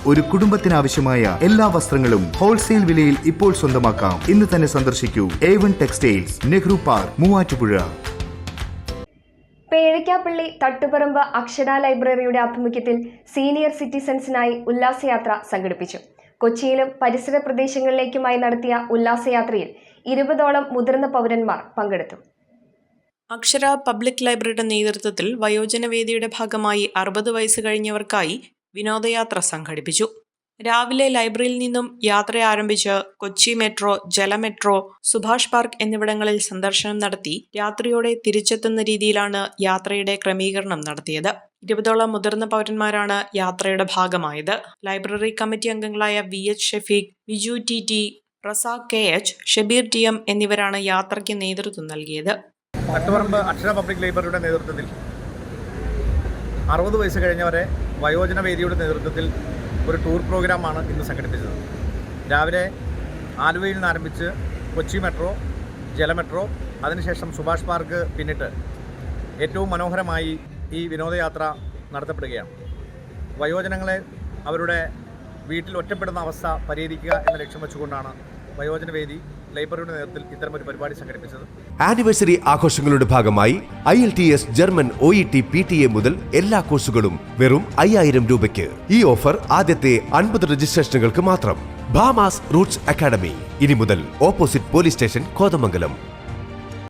ഒരു കുടുംബത്തിനാവശ്യമായ എല്ലാ വസ്ത്രങ്ങളും ഹോൾസെയിൽ വിലയിൽ ഇപ്പോൾ സ്വന്തമാക്കാം. ഇന്ന് തന്നെ സന്ദർശിക്കൂ A1 textiles, Nehru park, Muvattupuzha. Pezhakkappilly Thattuparambu Akshara ലൈബ്രറിയുടെ ആഭിമുഖ്യത്തിൽ സീനിയർ സിറ്റിസൺസിനായി ഉല്ലാസയാത്ര സംഘടിപ്പിച്ചു. കൊച്ചിയിലും പരിസര പ്രദേശങ്ങളിലേക്കുമായി നടത്തിയ ഉല്ലാസയാത്രയിൽ 20ഓളം മുതിർന്ന പൗരന്മാർ പങ്കെടുത്തു. അക്ഷര പബ്ലിക് ലൈബ്രറിയുടെ നേതൃത്വത്തിൽ വയോജനവേദിയുടെ ഭാഗമായി 60 വയസ്സ് കഴിഞ്ഞവർക്കായി വിനോദയാത്ര സംഘടിപ്പിച്ചു. രാവിലെ ലൈബ്രറിയിൽ നിന്നും യാത്ര ആരംഭിച്ച് കൊച്ചി മെട്രോ, ജല മെട്രോ, സുഭാഷ് പാർക്ക് എന്നിവിടങ്ങളിൽ സന്ദർശനം നടത്തി രാത്രിയോടെ തിരിച്ചെത്തുന്ന രീതിയിലാണ് യാത്രയുടെ ക്രമീകരണം നടത്തിയത്. 20ഓളം മുതിർന്ന പൗരന്മാരാണ് യാത്രയുടെ ഭാഗമായത്. ലൈബ്രറി കമ്മിറ്റി അംഗങ്ങളായ VH Shafeeq, Viju TT, Razak KH, Shabeer TM എന്നിവരാണ് യാത്രയ്ക്ക് നേതൃത്വം നൽകിയത്. തട്ടുപറമ്പ് അക്ഷര പബ്ലിക് ലൈബ്രറിയുടെ നേതൃത്വത്തിൽ 60 വയസ്സ് കഴിഞ്ഞവരെ വയോജന വേദിയുടെ നേതൃത്വത്തിൽ ഒരു ടൂർ പ്രോഗ്രാമാണ് ഇന്ന് സംഘടിപ്പിച്ചത്. രാവിലെ ആലുവയിൽ നിന്ന് ആരംഭിച്ച് കൊച്ചി മെട്രോ, ജല മെട്രോ, അതിനുശേഷം സുഭാഷ് പാർക്ക് പിന്നിട്ട് ഏറ്റവും മനോഹരമായി ഈ വിനോദയാത്ര നടത്തപ്പെടുകയാണ്. വയോജനങ്ങളെ അവരുടെ വീട്ടിൽ ഒറ്റപ്പെടുന്ന അവസ്ഥ പരിഹരിക്കുക എന്ന ലക്ഷ്യം വെച്ചുകൊണ്ടാണ് വയോജനവേദി ലൈബ്രറിയുടെ നേതൃത്വത്തിൽ ഇത്തരമൊരു പരിപാടി സംഘടിപ്പിച്ചത്. ആനിവേഴ്സറി ആഘോഷങ്ങളുടെ ഭാഗമായി IELTS, ജർമ്മൻ, OET, PTA മുതൽ എല്ലാ കോഴ്സുകളും വെറും 5000 രൂപയ്ക്ക്. ഈ ഓഫർ ആദ്യത്തെ 50 രജിസ്ട്രേഷനുകൾക്ക് മാത്രം. ഭാമാസ് റൂട്ട്സ് അക്കാഡമി ഇനി മുതൽ ഓപ്പോസിറ്റ് പോലീസ് സ്റ്റേഷൻ, കോതമംഗലം.